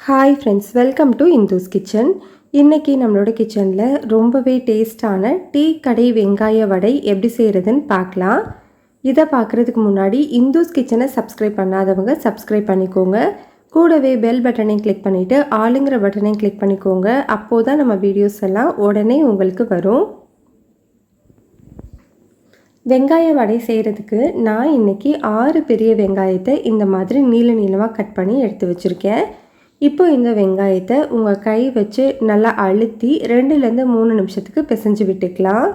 Hi friends, welcome to Indhu's kitchen. இன்றைக்கி நம்மளோட கிச்சனில் ரொம்பவே டேஸ்டான டீ கடை வெங்காய வடை எப்படி செய்கிறதுன்னு பார்க்கலாம். இதை பார்க்குறதுக்கு முன்னாடி இந்துஸ் கிச்சனை சப்ஸ்கிரைப் பண்ணாதவங்க சப்ஸ்கிரைப் பண்ணிக்கோங்க. கூடவே பெல் பட்டனையும் கிளிக் பண்ணிவிட்டு ஆளுங்கிற பட்டனையும் கிளிக் பண்ணிக்கோங்க. அப்போது தான் நம்ம வீடியோஸ் எல்லாம் உடனே உங்களுக்கு வரும். வெங்காய வடை செய்கிறதுக்கு நான் இன்றைக்கி 6 பெரிய வெங்காயத்தை இந்த மாதிரி நீளமாக கட் பண்ணி எடுத்து வச்சுருக்கேன். இப்போ இந்த வெங்காயத்தை உங்கள் கை வச்சு நல்லா அழுத்தி 2லேருந்து 3 நிமிஷத்துக்கு பிசைஞ்சு விட்டுக்கலாம்.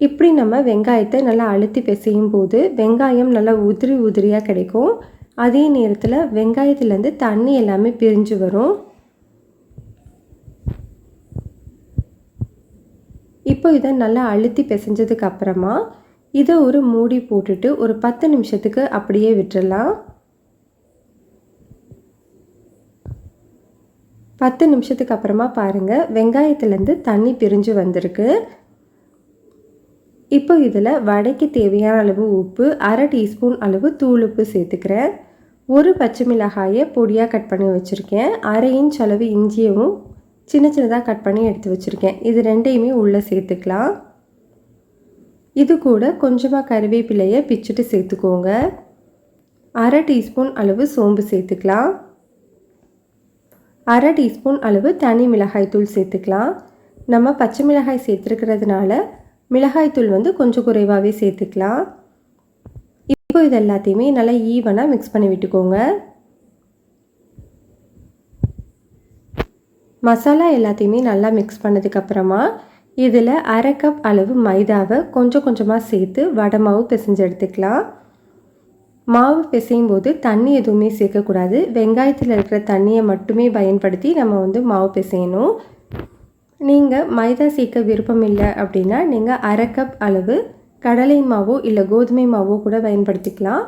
இப்படி நம்ம வெங்காயத்தை நல்லா அழுத்தி பிசையும் போது வெங்காயம் நல்லா உதிரியாக கிடைக்கும். அதே நேரத்தில் வெங்காயத்துலேருந்து தண்ணி எல்லாமே பிரிஞ்சு வரும். இப்போ இதை நல்லா அழுத்தி பிசைஞ்சதுக்கு அப்புறமா இதை ஒரு மூடி போட்டுட்டு ஒரு 10 நிமிஷத்துக்கு அப்படியே விட்டுடலாம். 10 நிமிஷத்துக்கு அப்புறமா பாருங்கள், வெங்காயத்துலேருந்து தண்ணி பிரிஞ்சு வந்திருக்கு. இப்போ இதில் வடைக்கு தேவையான அளவு உப்பு, 1/2 டீஸ்பூன் அளவு தூள் உப்பு சேர்த்துக்கிறேன். ஒரு பச்சை மிளகாயை பொடியாக கட் பண்ணி வச்சுருக்கேன். 1/2 இன்ச் அளவு இஞ்சியவும் சின்னதாக கட் பண்ணி எடுத்து வச்சுருக்கேன். இது ரெண்டையுமே உள்ளே சேர்த்துக்கலாம். இது கூட கொஞ்சமாக கறிவேப்பிலையை பிச்சுட்டு சேர்த்துக்கோங்க. 1/2 டீஸ்பூன் அளவு சோம்பு சேர்த்துக்கலாம். 1/2 டீஸ்பூன் அளவு தனி மிளகாய்த்தூள் சேர்த்துக்கலாம். நம்ம பச்சை மிளகாய் சேர்த்துருக்கிறதுனால மிளகாய்த்தூள் கொஞ்சம் குறைவாகவே சேர்த்துக்கலாம். இப்போ இது எல்லாத்தையுமே நல்லா ஈவனாக மிக்ஸ் பண்ணி விட்டுக்கோங்க. மசாலா எல்லாத்தையுமே நல்லா மிக்ஸ் பண்ணதுக்கப்புறமா இதில் 1/2 கப் அளவு மைதாவை கொஞ்சமாக சேர்த்து வடை மாவு பிசைஞ்சு எடுத்துக்கலாம். மாவு பிசையும் போது தண்ணி எதுவுமே சேர்க்கக்கூடாது. வெங்காயத்தில் இருக்கிற தண்ணியை மட்டுமே பயன்படுத்தி நம்ம மாவு பிசையணும். நீங்கள் மைதா சேர்க்க விருப்பம் இல்லை அப்படின்னா நீங்கள் 1/2 கப் அளவு கடலை மாவோ இல்லை கோதுமை மாவோ கூட பயன்படுத்திக்கலாம்.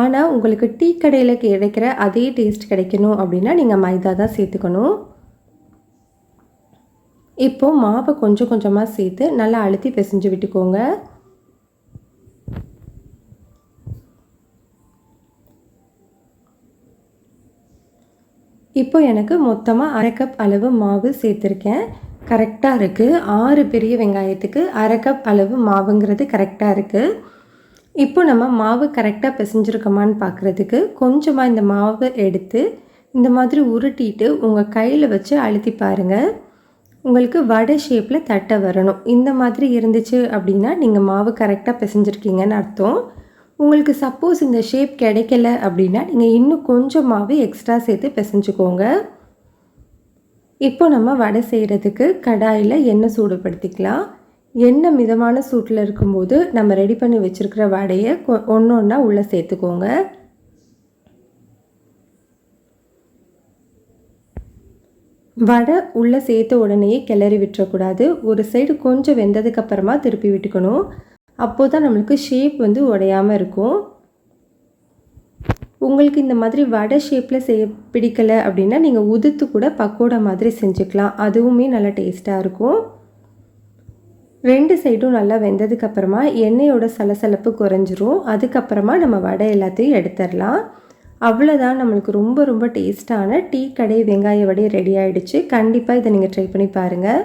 ஆனால் உங்களுக்கு டீ கடையில் கிடைக்கிற அதே டேஸ்ட் கிடைக்கணும் அப்படின்னா நீங்கள் மைதா தான் சேர்த்துக்கணும். இப்போது மாவை கொஞ்சமாக சேர்த்து நல்லா அழுத்தி பிசைஞ்சு விட்டுக்கோங்க. இப்போ எனக்கு மொத்தமாக 1/2 கப் அளவு மாவு சேர்த்துருக்கேன். கரெக்டாக இருக்குது. 6 பெரிய வெங்காயத்துக்கு 1/2 கப் அளவு மாவுங்கிறது கரெக்டாக இருக்குது. இப்போ நம்ம மாவு கரெக்டாக பிசைஞ்சிருக்கோமான்னு பார்க்குறதுக்கு கொஞ்சமாக இந்த மாவை எடுத்து இந்த மாதிரி உருட்டிட்டு உங்கள் கையில் வச்சு அழுத்தி பாருங்கள். உங்களுக்கு வடை ஷேப்பில் தட்டை வரணும். இந்த மாதிரி இருந்துச்சு அப்படின்னா நீங்கள் மாவு கரெக்டாக பிசைஞ்சிருக்கீங்கன்னு அர்த்தம். உங்களுக்கு சப்போஸ் இந்த ஷேப் கிடைக்கல அப்படின்னா நீங்கள் இன்னும் கொஞ்சம் மாவு எக்ஸ்ட்ரா சேர்த்து பிசைஞ்சுக்கோங்க. இப்போ நம்ம வடை செய்கிறதுக்கு கடாயில் எண்ணெய் சூடுபடுத்திக்கலாம். எண்ணெய் மிதமான சூட்டில் இருக்கும்போது நம்ம ரெடி பண்ணி வச்சுருக்கிற வடையை ஒன்றா உள்ளே சேர்த்துக்கோங்க. வடை உள்ளே சேர்த்த உடனேயே கிளறி விட்டுறக்கூடாது. ஒரு சைடு கொஞ்சம் வெந்ததுக்கப்புறமா திருப்பி விட்டுக்கணும். அப்போது தான் நம்மளுக்கு ஷேப் உடையாமல் இருக்கும். உங்களுக்கு இந்த மாதிரி வடை ஷேப்பில் செய்ய பிடிக்கலை அப்படின்னா நீங்கள் உதுத்து கூட பக்கோடா மாதிரி செஞ்சுக்கலாம். அதுவுமே நல்லா டேஸ்ட்டாக இருக்கும். 2 சைடும் நல்லா வெந்ததுக்கப்புறமா எண்ணெயோட சலசலப்பு குறைஞ்சிரும். அதுக்கப்புறமா நம்ம வடை எல்லாத்தையும் எடுத்துடலாம். அவ்வளோதான், நம்மளுக்கு ரொம்ப டேஸ்ட்டான டீ கடை வெங்காய வடை ரெடி ஆகிடுச்சு. கண்டிப்பாக இதை நீங்கள் ட்ரை பண்ணி பாருங்கள்.